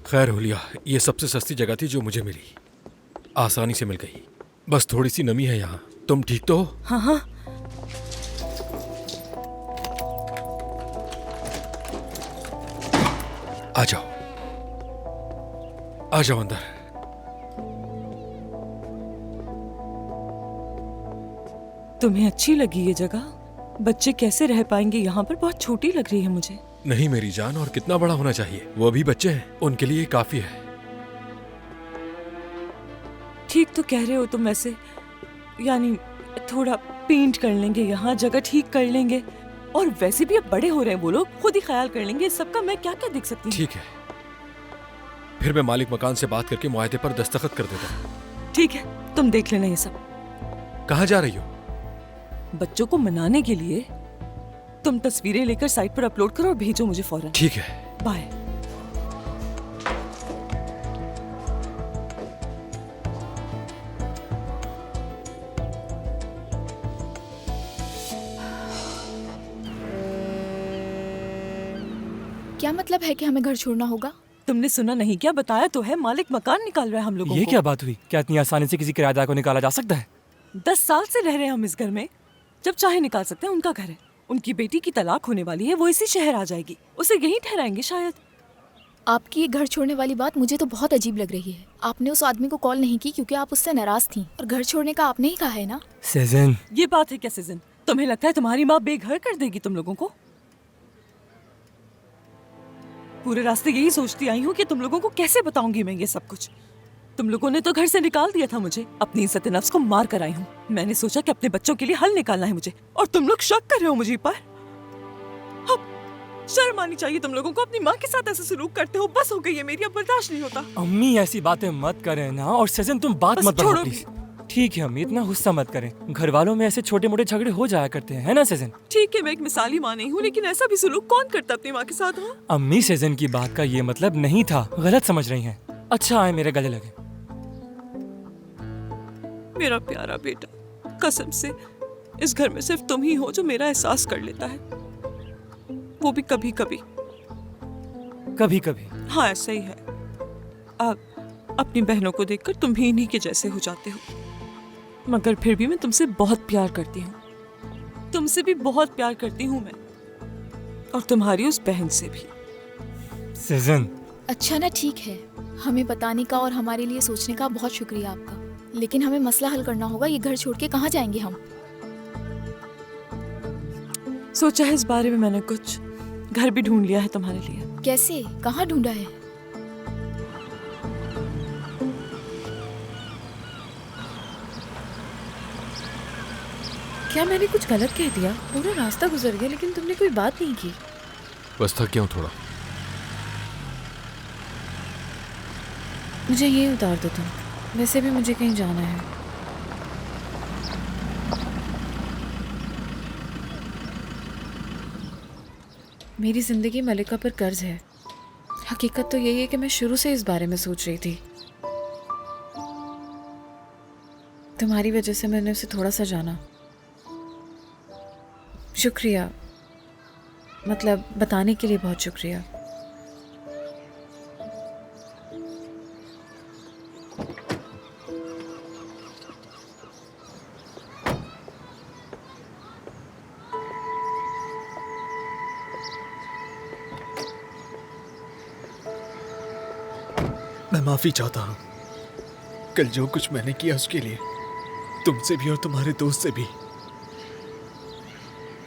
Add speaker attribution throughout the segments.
Speaker 1: खैर हुलिया, ये सबसे सस्ती जगह थी जो मुझे मिली। आसानी से मिल गई। बस थोड़ी सी नमी है यहाँ। तुम ठीक तो हो?
Speaker 2: हाँ हाँ।
Speaker 1: आ जाओ, आ जाओ अंदर।
Speaker 2: तुम्हें अच्छी लगी ये जगह? बच्चे कैसे रह पाएंगे यहाँ पर? बहुत छोटी लग रही है मुझे।
Speaker 1: नहीं मेरी जान, और कितना बड़ा होना चाहिए? वो अभी बच्चे हैं, उनके लिए काफी है।
Speaker 2: ठीक तो कह रहे हो तुम वैसे। यानी थोड़ा पेंट कर लेंगे, यहाँ जगह ठीक कर लेंगे। और वैसे भी अब बड़े हो रहे हैं वो लोग, खुद ही ख्याल कर लेंगे इस सबका। मैं क्या क्या देख सकती हूँ?
Speaker 1: ठीक है, फिर मैं मालिक मकान से बात करके मुआहदे पर दस्तखत कर देता हूँ।
Speaker 2: ठीक है, तुम देख लेना ये सब।
Speaker 1: कहाँ जा रही हो?
Speaker 2: बच्चों को मनाने के लिए। तुम तस्वीरें लेकर साइट पर अपलोड करो और भेजो मुझे फौरन।
Speaker 1: ठीक है।
Speaker 2: बाय।
Speaker 3: क्या मतलब है कि हमें घर छोड़ना होगा?
Speaker 2: तुमने सुना नहीं क्या? बताया तो है, मालिक मकान निकाल रहा है हम लोगों
Speaker 4: ये
Speaker 2: को।
Speaker 4: क्या बात हुई? क्या इतनी आसानी से किसी किराएदार को निकाला जा सकता है?
Speaker 2: 10 साल से रह रहे हैं हम इस घर में। जब चाहे निकाल सकते हैं। उनका घर है। उनकी बेटी की तलाक होने वाली है, वो इसी शहर आ जाएगी। उसे यहीं ठहराएंगे शायद।
Speaker 3: आपकी ये घर छोड़ने वाली बात मुझे तो बहुत अजीब लग रही है। आपने उस आदमी को कॉल नहीं की क्योंकि आप उससे नाराज थी, और घर छोड़ने का आपने ही कहा है ना।
Speaker 4: सेजन,
Speaker 2: ये बात है क्या सीजन? तुम्हें लगता है तुम्हारी माँ बेघर कर देगी तुम लोगों को? पूरे रास्ते यही सोचती आई हूँ कि तुम लोगों को कैसे बताऊंगी मैं ये सब कुछ। तुम लोगों ने तो घर से निकाल दिया था मुझे। अपनी इज्जत नफ्स को मार कर आई हूँ। मैंने सोचा कि अपने बच्चों के लिए हल निकालना है मुझे, और तुम लोग शक कर रहे हो मुझे पर। अब शर्म आनी चाहिए तुम लोगों को। अपनी माँ के साथ ऐसे सलूक करते हो। बस हो गई है मेरी, अब बर्दाश्त नहीं होता।
Speaker 4: अम्मी ऐसी बातें मत करें ना। और सेजन तुम बात
Speaker 2: बस
Speaker 4: मत बढ़ाओ
Speaker 2: छोड़ो।
Speaker 4: प्लीज। ठीक है अम्मी, इतना गुस्सा मत करें। घर वालों में ऐसे छोटे मोटे झगड़े हो जाया करते हैं, है ना सेजन?
Speaker 2: ठीक है, मैं एक मिसाली माँ नहीं हूँ, लेकिन ऐसा भी सलूक कौन करता अपनी माँ के साथ? हाँ?
Speaker 4: अम्मी, सेजन की बात का ये मतलब नहीं था, गलत समझ रही हैं। अच्छा आए मेरे गले लगे।
Speaker 2: मेरा प्यारा बेटा, कसम से इस घर में सिर्फ तुम ही हो जो मेरा एहसास कर लेता है, वो भी कभी कभी।
Speaker 4: कभी कभी?
Speaker 2: हाँ ऐसा ही है। आप अपनी बहनों को देखकर तुम भी इन्हीं के जैसे हो जाते हो, मगर फिर भी मैं तुमसे बहुत प्यार करती हूँ। तुमसे भी बहुत प्यार करती हूँ मैं, और तुम्हारी उस बहन से भी।
Speaker 4: सेजन,
Speaker 3: अच्छा ना, ठीक है। हमें बताने का और हमारे लिए सोचने का बहुत शुक्रिया आपका, लेकिन हमें मसला हल करना होगा। ये घर छोड़ के कहाँ जाएंगे हम?
Speaker 2: सोचा है इस बारे में मैंने कुछ। घर भी ढूंढ लिया है तुम्हारे लिए।
Speaker 3: कैसे? कहाँ ढूंढा है?
Speaker 5: क्या मैंने कुछ गलत कह दिया? पूरा रास्ता गुजर गया लेकिन तुमने कोई बात नहीं की।
Speaker 1: बस थक गया हूँ थोड़ा।
Speaker 5: मुझे ये उतार दो तुम, वैसे भी मुझे कहीं जाना है। मेरी जिंदगी मलिका पर कर्ज है। हकीकत तो यही है कि मैं शुरू से इस बारे में सोच रही थी। तुम्हारी वजह से मैंने उसे थोड़ा सा जाना। शुक्रिया, मतलब बताने के लिए बहुत शुक्रिया।
Speaker 6: मैं माफी चाहता हूँ। कल जो कुछ मैंने किया उसके लिए, तुमसे भी और तुम्हारे दोस्त से भी।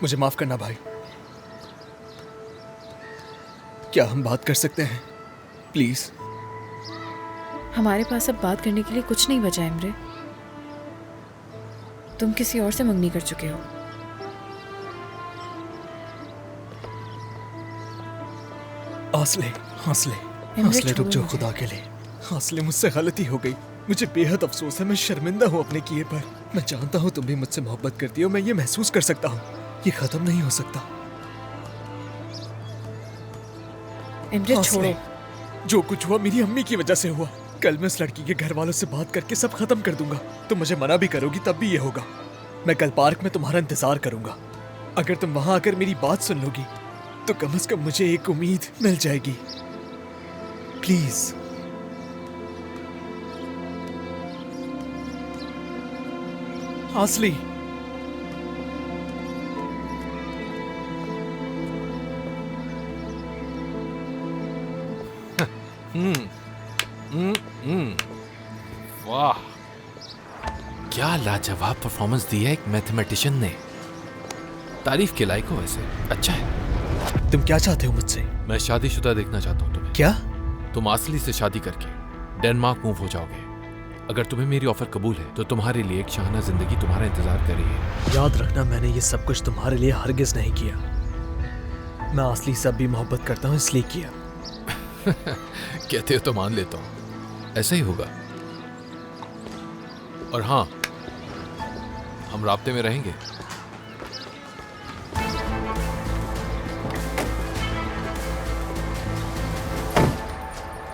Speaker 6: मुझे माफ करना भाई। क्या हम बात कर सकते हैं प्लीज?
Speaker 5: हमारे पास अब बात करने के लिए कुछ नहीं बचा इमरे। तुम किसी और से मंगनी कर चुके हो।
Speaker 6: हौसले हौसले
Speaker 5: इमरे,
Speaker 6: हौसले, रुक
Speaker 5: छोड़ो
Speaker 6: जाओ
Speaker 5: मुझे।
Speaker 6: खुदा के लिए। हौसले, मुझसे गलती हो गई। मुझे बेहद अफसोस है। मैं शर्मिंदा हूँ अपने किए पर। मैं जानता हूँ तुम भी मुझसे मोहब्बत करती हो। मैं ये महसूस कर सकता हूँ। ये खत्म नहीं हो सकता।
Speaker 5: इमरे
Speaker 6: हौसले,
Speaker 5: छोड़ो।
Speaker 6: जो कुछ हुआ मेरी अम्मी की वजह से हुआ। कल मैं उस लड़की के घर वालों से बात करके सब खत्म कर दूंगा। तुम मुझे मना भी करोगी तब भी ये होगा। मैं कल पार्क में तुम्हारा इंतजार करूंगा। अगर तुम वहां आकर मेरी बात सुन लोगी तो कम से कम मुझे एक उम्मीद मिल जाएगी। प्लीज। आसली,
Speaker 7: वाह, क्या लाजवाब परफॉर्मेंस दी है एक मैथमेटिशियन ने। तारीफ के लायक हो वैसे, अच्छा है।
Speaker 6: तुम क्या चाहते हो मुझसे?
Speaker 7: मैं शादीशुदा देखना चाहता हूँ तुम्हें।
Speaker 6: क्या?
Speaker 7: तुम आसली से शादी करके डेनमार्क मूव हो जाओगे। अगर तुम्हें मेरी ऑफर कबूल है तो तुम्हारे लिए एक शाहाना जिंदगी तुम्हारा इंतजार कर रही है।
Speaker 6: याद रखना, मैंने ये सब कुछ तुम्हारे लिए हरगिज नहीं किया। मैं आसली से अब भी मोहब्बत करता हूँ, इसलिए किया।
Speaker 7: कहते हो तो मान लेता हूँ, ऐसा ही होगा। और हाँ, हम राब्ते में रहेंगे।